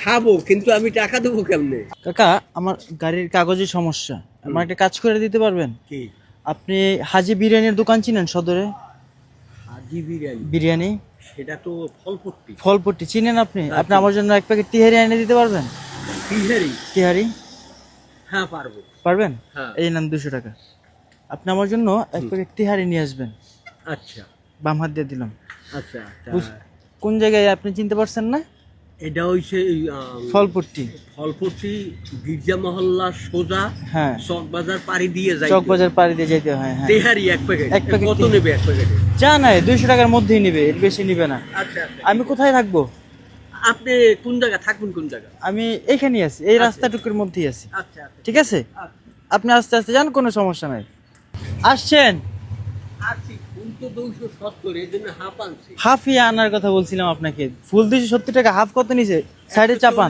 খাবো কিন্তু আমি টাকা দেবো কেমনে? কাকা, আমার গাড়ির কাগজের সমস্যা, আমার একটা কাজ করে দিতে পারবেন? কি? আপনি হাজি বিরিয়ানির দোকান চিনেন সদরে? হাজি বিরিয়ানি? বিরিয়ানি সেটা তো ফলপট্টি। ফলপট্টি চিনেন আপনি? হ্যাঁ, আপনি আমার জন্য এক প্যাকেট তিহারি এনে দিতে পারবেন? বিহারি? তিহারি হ্যাঁ পারবো। পারবেন? হ্যাঁ। এই নেন 200 টাকা। আপনি আমার জন্য এক প্যাকেট তিহারি নিয়ে আসবেন। আচ্ছা বাম হাত দিয়ে দিলাম। আচ্ছা। কোন জায়গায় আপনি চিনতে পারছেন না? এটা হইছে ফলপট্টি। ফলপট্টি গির্জা মহল্লা সোজা। হ্যাঁ, চক বাজার পাড়ি দিয়ে যাই। চক বাজার পাড়ি দিয়ে যেতে হয়। হ্যাঁ, তেহারি এক প্যাকেট। এক প্যাকেট কত নেবে এক প্যাকেটে? যা নাই 200 টাকার মধ্যেই নিবে, এর বেশি নিবে না। আচ্ছা আচ্ছা। আমি কোথায় থাকবো? আপনি কোন জায়গা থাকবেন? কোন জায়গা? আমি এইখানেই আছি, এই রাস্তাটুকুর মধ্যেই আছি। আচ্ছা আচ্ছা। ঠিক আছে, আপনি আস্তে আস্তে যান, কোনো সমস্যা নাই। আসছেন? আছি। ফুল তো 270, এই জন্য হাফ আনছি। হাফই আনার কথা বলছিলাম আপনাকে। ফুল 270 টাকা, হাফ কত নিছে? সাইডে চাপান।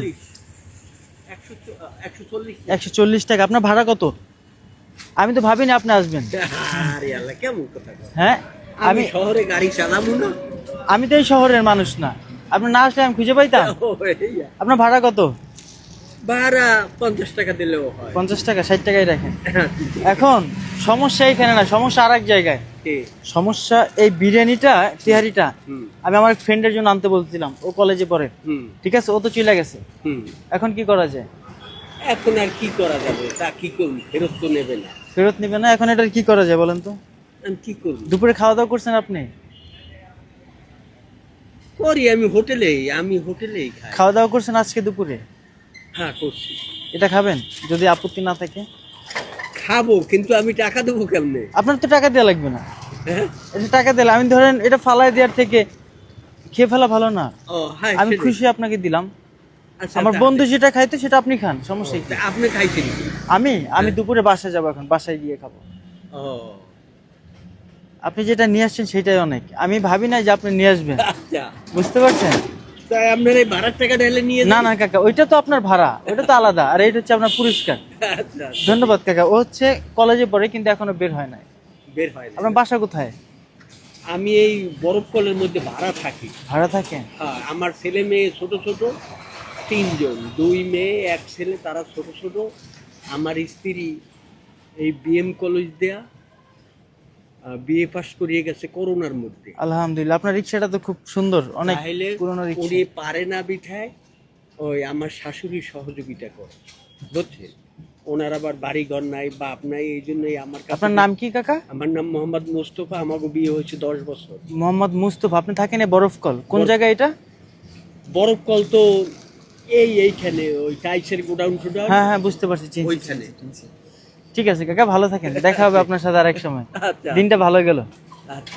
140। 140 টাকা। আপনার ভাড়া কত? আমি তো ভাবিনি আপনি আসবেন। আরে আল্লাহ, কেমন কথা কয়? হ্যাঁ, আমি শহরে গাড়ি চালাবো না। আমি তো এই শহরের মানুষ না, আপনি না আসলে আমি খুঁজে পাইতাম? ও, এইয়া। আপনার ভাড়া কত? ভাড়া 50 টাকা দিলেও হয়। 50 টাকা, 60 টাকাই রাখেন। এখন সমস্যা এখানে না, সমস্যা আর এক জায়গায়। সমস্যা এই বিরিয়ানিটা, তিহারিটা আমি আমার ফ্রেন্ডের জন্য আনতে বলছিলাম, ও কলেজে পড়ে। ঠিক আছে, ও তো চলে গেছে। এখন কি করা যায়? এখন আর কি করা যাবে? তা কি করবি? ফেরত তো নেবে না। ফেরত নিবে না? এখন এটা কি করা যায় বলেন তো? আমি কি করবো? দুপুরে খাওয়া দাওয়া করছেন আপনি? করি, আমি হোটেলেই খাই। খাওয়া দাওয়া করছেন আজকে দুপুরে? হ্যাঁ করছি। এটা খাবেন যদি আপত্তি না থাকে? খাবো কিন্তু আমি টাকা দেবো কেমনে? আপনার তো টাকা দেওয়া লাগবে না। হ্যাঁ? এটা টাকা দিলে আমি, ধরেন এটা ফালাই দেওয়ার থেকে খেয়ে ফেলা ভালো না? ও হ্যাঁ, আমি সেটাই। খুশি আপনাকে দিলাম। আচ্ছা, আমার বন্ধু যেটা খাইতো সেটা আপনি খান, সমস্যা কি? আপনি খাইছেন কি? আমি দুপুরে বাসায় যাবো, এখন বাসায় গিয়ে খাবো। ও আপনি যেটা নিয়ে আসছেন সেটাই অনেক। আমি ভাবি না যে আপনি নিয়ে আসবেন, আচ্ছা। বুঝতে পারছেন? তাই আপনার এই ভাড়ার টাকা ঢেলে নিয়ে না না কাকা, ওইটা তো আপনার ভাড়া, ওইটা তো আলাদা, আর এইটা হচ্ছে আপনার পুরস্কার। আচ্ছা। ধন্যবাদ কাকা। ও হচ্ছে কলেজে পড়ে কিন্তু এখনো বের হয় নাই। বের হয় না। আপনার বাসা কোথায়? আমি এই বরফকলের মধ্যে ভাড়া থাকি। ভাড়া থাকেন? হ্যাঁ, আমার ছেলে মেয়ে ছোট ছোট, 3 জন, 2 মেয়ে 1 ছেলে, তারা ছোট ছোট। আমার স্ত্রী এই বিএম কলেজ দেয়া বিএ পাস করিয়ে গেছে করোনার মধ্যে। আলহামদুলিল্লাহ। আপনার রিক্সাটা তো খুব সুন্দর, অনেক তাহলে পুরনো রিক্সা। উনি পারে না বিঠায় ওই আমার শাশুড়ি সহযোগিতা করে, বুঝছেন? ওনার আবার বাড়ি ঘর নাই, বাপ নাই, এই জন্যই আমার কাছে। আপনার নাম কি কাকা? আমার নাম মোহাম্মদ মোস্তফা। আমাকে বিয়ে হয়েছে 10 বছর। মোহাম্মদ মুস্তফা। আপনি থাকেন এই বরফকল কোন জায়গায় এটা? বরফকল তো এইখানে ওই টাইসের গোডাউন টোডাউন। হ্যাঁ হ্যাঁ, বুঝতে পারছি, চিনছি, ওইখানে। চিনছি। ঠিক আছে কাকা, ভালো থাকেন, দেখা হবে আপনার সাথে আরেক সময়। আচ্ছা। দিনটা ভালো গেল। আচ্ছা।